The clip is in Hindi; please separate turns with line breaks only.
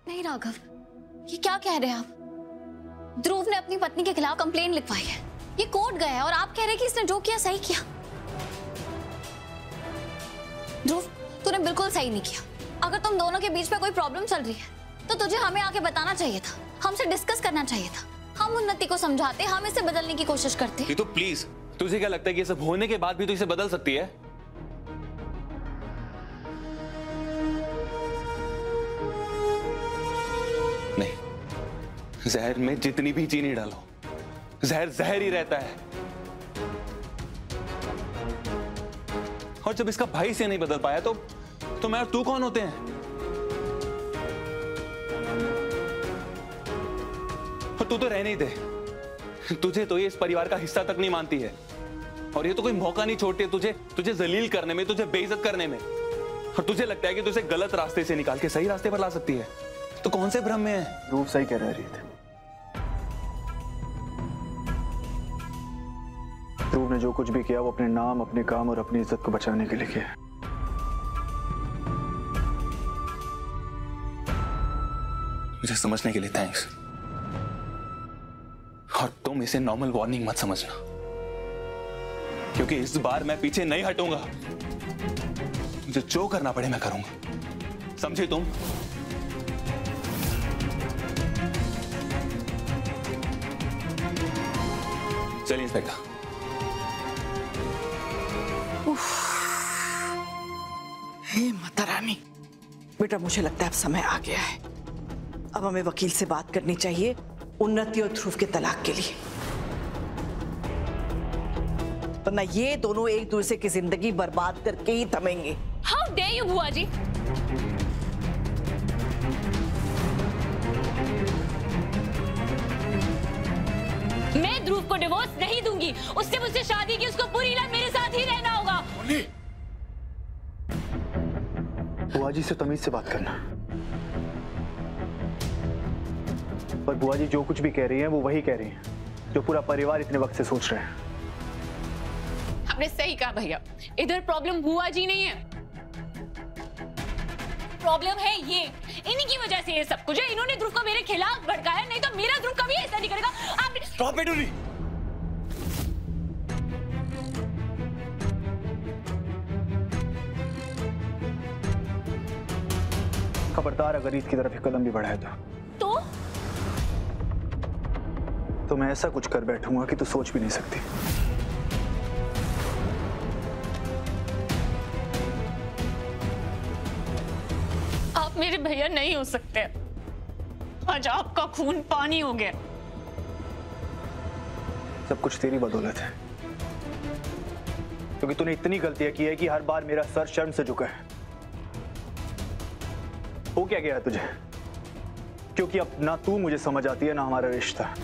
नहीं राघव, ये क्या कह रहे हैं आप? ध्रुव ने अपनी पत्नी के खिलाफ कंप्लेन लिखवाई है, ये कोर्ट गया है और आप कह रहे हैं कि इसने जो किया सही किया। ध्रुव, तूने बिल्कुल सही नहीं किया। अगर तुम दोनों के बीच में कोई प्रॉब्लम चल रही है तो तुझे हमें आके बताना चाहिए था, हमसे डिस्कस करना चाहिए था। हम उन्नति को समझाते, हम इसे बदलने की कोशिश करते।
तो प्लीज, तुझे क्या लगता है कि ये सब होने के बाद भी तो इसे बदल सकती है? नहीं, जहर में जितनी भी चीनी डालो, जहर जहर ही रहता है। और जब इसका भाई से नहीं बदल पाया तो मैं और तू कौन होते हैं? और तू तो रहने ही दे, तुझे तो ये इस परिवार का हिस्सा तक नहीं मानती है और ये तो कोई मौका नहीं छोड़ती है तुझे जलील करने में, तुझे बेइज्जत करने में। और तुझे लगता है कि तुझे गलत रास्ते से निकाल के सही रास्ते पर ला सकती है। तो कौन से भ्रम में है?
ध्रुव सही कह रही थी। ध्रुव ने जो कुछ भी किया वो अपने नाम, अपने काम और अपनी इज्जत को बचाने के लिए किया।
मुझे समझने के लिए थैंक्स। और तुम इसे नॉर्मल वार्निंग मत समझना, क्योंकि इस बार मैं पीछे नहीं हटूंगा। मुझे जो करना पड़े मैं करूंगा, समझे तुम? चलिए इंस्पेक्टर।
हे माता रानी, बेटा मुझे लगता है अब समय आ गया है। अब हमें वकील से बात करनी चाहिए उन्नति और ध्रुव के तलाक के लिए, वरना ये दोनों एक दूसरे की जिंदगी बर्बाद करके ही थमेंगे।
हाउ डेयर यू बुआ जी! मैं ध्रुव को डिवोर्स नहीं दूंगी। उससे मुझसे शादी की, उसको पूरी लाइफ मेरे साथ ही रहना होगा।
बुआ जी से तमीज से बात करना। पर बुआ जी जो कुछ भी कह रही हैं वो वही कह रही हैं जो पूरा परिवार इतने वक्त से सोच रहे हैं।
आपने सही कहा भैया, इधर प्रॉब्लम बुआ जी नहीं है, प्रॉब्लम है ये। इन्हीं की वजह से ये सब कुछ है। इन्होंने ध्रुव को मेरे खिलाफ भड़काया, नहीं तो मेरा ध्रुव कभी ऐसा नहीं करेगा। आपने
स्टॉप इट उन्हीं।
खबरदार अगर इसकी तरफ एक कदम भी बढ़ाए तो मैं ऐसा कुछ कर बैठूंगा कि तू सोच भी नहीं सकती।
आप मेरे भैया नहीं हो सकते। आज आपका खून पानी हो गया।
सब कुछ तेरी बदौलत है, क्योंकि तूने इतनी गलतियां की है कि हर बार मेरा सर शर्म से झुका है। हो क्या गया तुझे? क्योंकि अब ना तू मुझे समझ आती है ना हमारा रिश्ता।